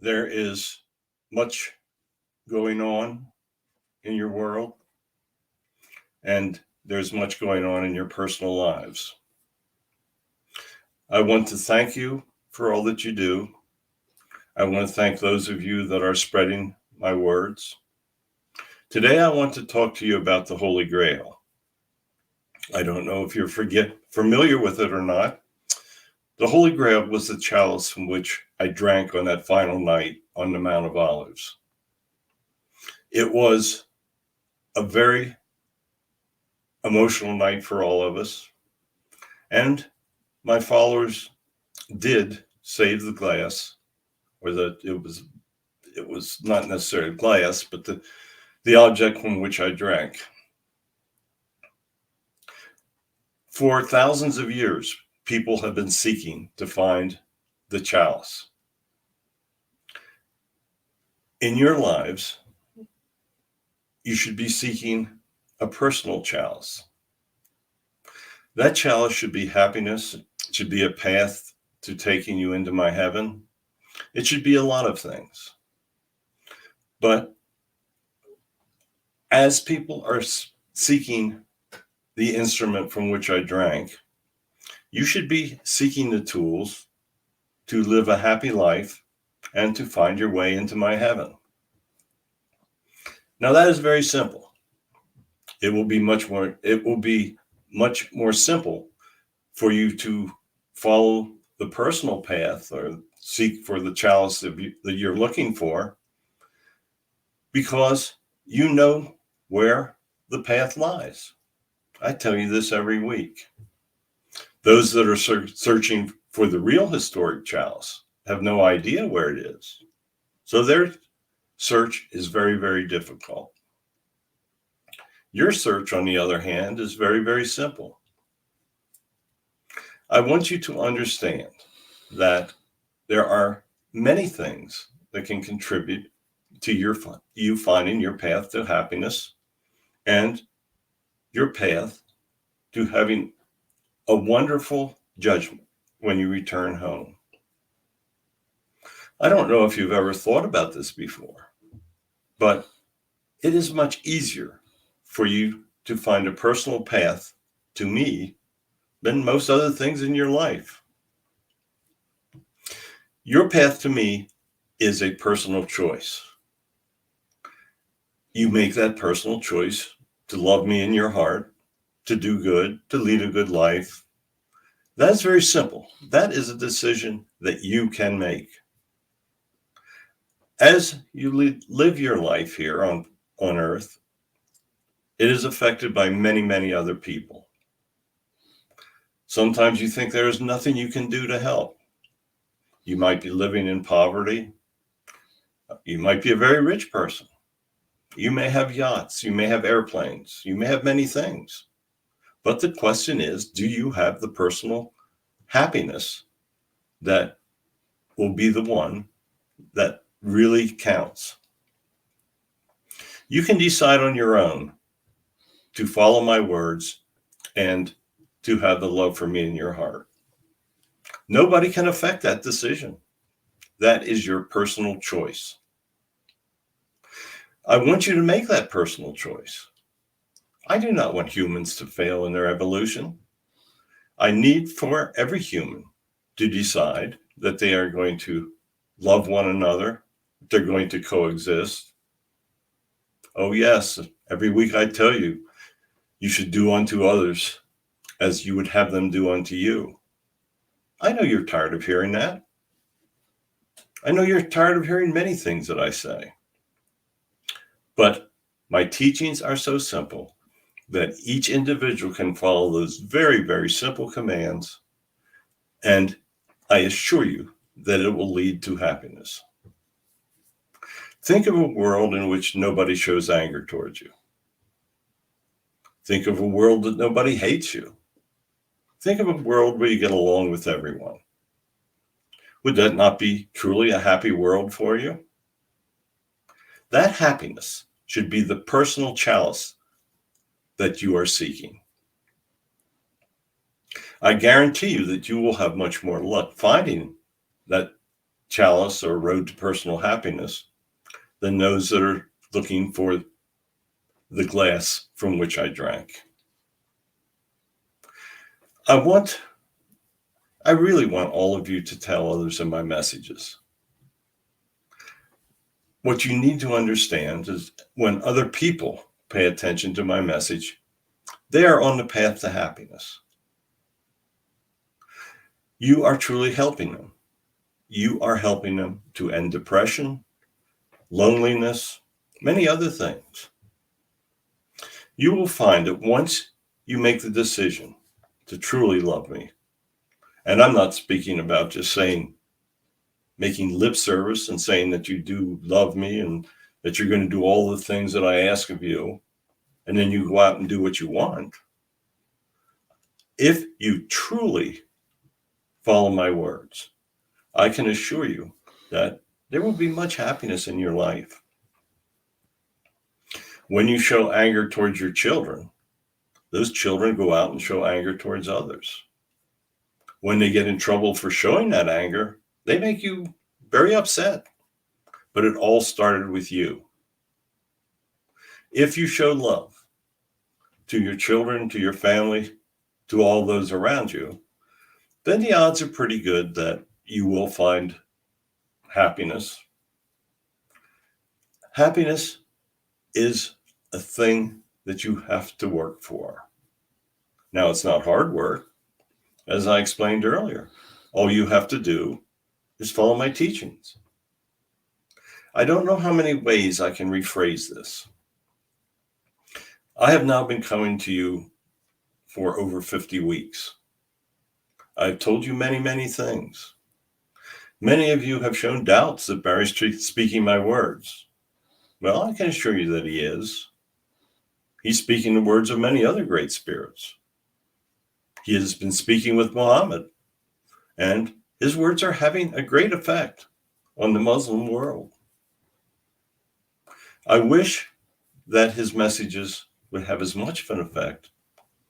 There is much going on in your world, and there's much going on in your personal lives. I want to thank you for all that you do. I want to thank those of you that are spreading my words. Today, I want to talk to you about the Holy Grail. I don't know if you're familiar with it or not. The Holy Grail was the chalice from which I drank on that final night on the Mount of Olives. It was a very emotional night for all of us, and my followers did save the glass, or that it was not necessarily glass, but the object from which I drank. For thousands of years, people have been seeking to find the chalice. In your lives, you should be seeking a personal chalice. That chalice should be happiness. It should be a path to taking you into my heaven. It should be a lot of things. But as people are seeking the instrument from which I drank, you should be seeking the tools to live a happy life and to find your way into my heaven. Now that is very simple. It will be much more simple for you to follow the personal path or seek for the chalice that you're looking for, because you know where the path lies. I tell you this every week. Those that are searching for the real historic chalice have no idea where it is. So their search is very, very difficult. Your search, on the other hand, is very, very simple. I want you to understand that there are many things that can contribute to you finding your path to happiness and your path to having a wonderful judgment when you return home. I don't know if you've ever thought about this before, but it is much easier for you to find a personal path to me than most other things in your life. Your path to me is a personal choice. You make that personal choice to love me in your heart, to do good, to lead a good life. That's very simple. That is a decision that you can make. As you live your life here on earth, it is affected by many, many other people. Sometimes you think there is nothing you can do to help. You might be living in poverty. You might be a very rich person. You may have yachts. You may have airplanes. You may have many things. But the question is, do you have the personal happiness that will be the one that really counts? You can decide on your own to follow my words and to have the love for me in your heart. Nobody can affect that decision. That is your personal choice. I want you to make that personal choice. I do not want humans to fail in their evolution. I need for every human to decide that they are going to love one another. They're going to coexist. Oh, yes, every week I tell you, you should do unto others as you would have them do unto you. I know you're tired of hearing that. I know you're tired of hearing many things that I say. But my teachings are so simple that each individual can follow those very, very simple commands. And I assure you that it will lead to happiness. Think of a world in which nobody shows anger towards you. Think of a world that nobody hates you. Think of a world where you get along with everyone. Would that not be truly a happy world for you? That happiness should be the personal chalice that you are seeking. I guarantee you that you will have much more luck finding that chalice or road to personal happiness than those that are looking for the glass from which I drank. I really want all of you to tell others in my messages. What you need to understand is when other people pay attention to my message, they are on the path to happiness. You are truly helping them. You are helping them to end depression, loneliness, many other things. You will find that once you make the decision to truly love me, and I'm not speaking about just making lip service and saying that you do love me and that you're going to do all the things that I ask of you, and then you go out and do what you want. If you truly follow my words, I can assure you that there will be much happiness in your life. When you show anger towards your children, those children go out and show anger towards others. When they get in trouble for showing that anger, they make you very upset. But it all started with you. If you show love to your children, to your family, to all those around you, then the odds are pretty good that you will find happiness. Happiness is a thing that you have to work for. Now, it's not hard work. As I explained earlier, all you have to do is follow my teachings. I don't know how many ways I can rephrase this. I have now been coming to you for over 50 weeks. I've told you many, many things. Many of you have shown doubts that Barry's speaking my words. Well, I can assure you that he is. He's speaking the words of many other great spirits. He has been speaking with Muhammad, and his words are having a great effect on the Muslim world. I wish that his messages would have as much of an effect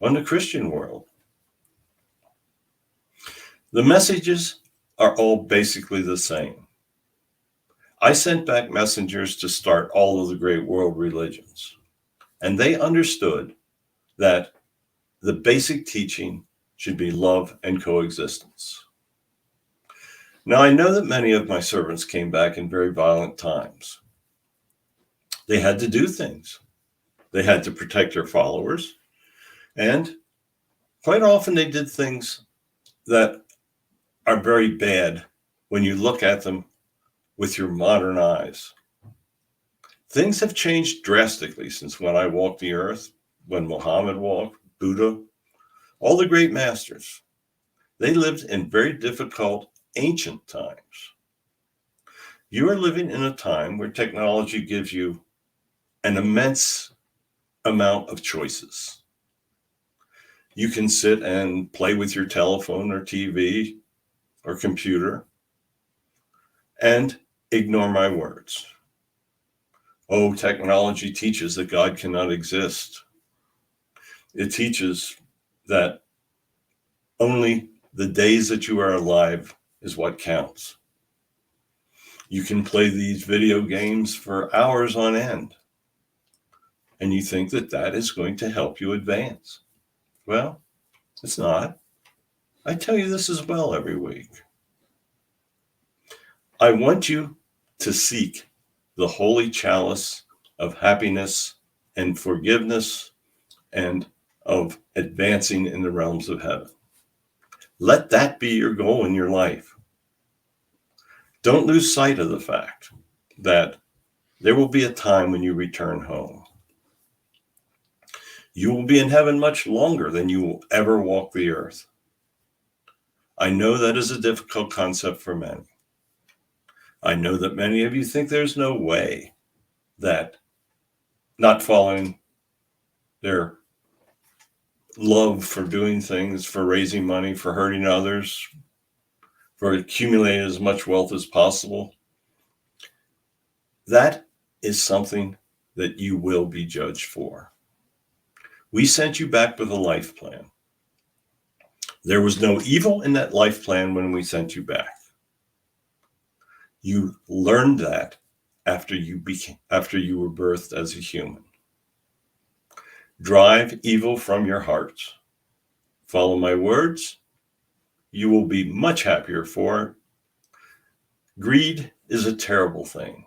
on the Christian world. The messages are all basically the same. I sent back messengers to start all of the great world religions, and they understood that the basic teaching should be love and coexistence. Now, I know that many of my servants came back in very violent times. They had to do things. They had to protect their followers, and quite often they did things that are very bad when you look at them with your modern eyes. Things have changed drastically since when I walked the earth, when Muhammad walked, Buddha, all the great masters. They lived in very difficult ancient times. You are living in a time where technology gives you an immense amount of choices. You can sit and play with your telephone or TV or computer and ignore my words. Oh, technology teaches that God cannot exist. It teaches that only the days that you are alive is what counts. You can play these video games for hours on end, and you think that that is going to help you advance. Well, it's not. I tell you this as well every week. I want you to seek the holy chalice of happiness and forgiveness and of advancing in the realms of heaven. Let that be your goal in your life. Don't lose sight of the fact that there will be a time when you return home. You will be in heaven much longer than you will ever walk the earth. I know that is a difficult concept for many. I know that many of you think there's no way that not following their love for doing things, for raising money, for hurting others, for accumulating as much wealth as possible, that is something that you will be judged for. We sent you back with a life plan. There was no evil in that life plan when we sent you back. You learned that after you were birthed as a human. Drive evil from your hearts. Follow my words. You will be much happier for it. Greed is a terrible thing,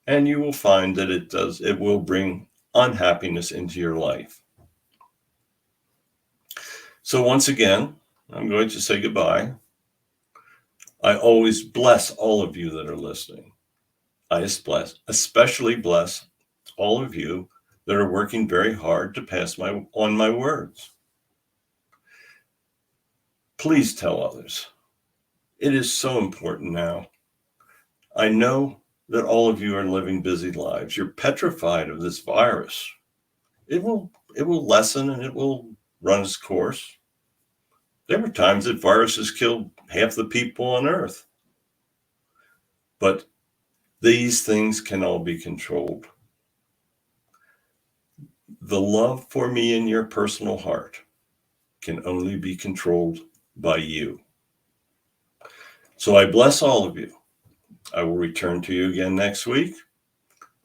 and you will find that it will bring unhappiness into your life. So once again, I'm going to say goodbye. I always bless all of you that are listening. I especially bless all of you that are working very hard to pass on my words. Please tell others. It is so important now. I know that all of you are living busy lives. You're petrified of this virus. It will lessen and it will run its course. There were times that viruses killed half the people on Earth. But these things can all be controlled. The love for me in your personal heart can only be controlled by you. So I bless all of you. I will return to you again next week.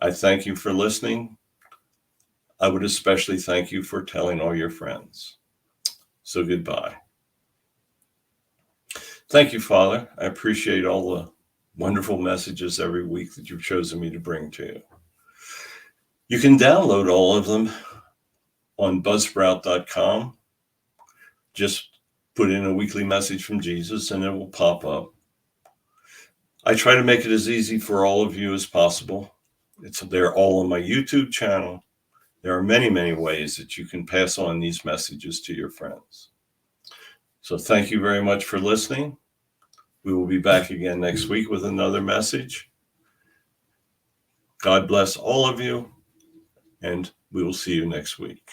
I thank you for listening. I would especially thank you for telling all your friends. So goodbye. Thank you, Father. I appreciate all the wonderful messages every week that you've chosen me to bring to you. You can download all of them on buzzsprout.com. Just put in a weekly message from Jesus and it will pop up. I try to make it as easy for all of you as possible. They're all on my YouTube channel. There are many, many ways that you can pass on these messages to your friends. So thank you very much for listening. We will be back again next week with another message. God bless all of you, and we will see you next week.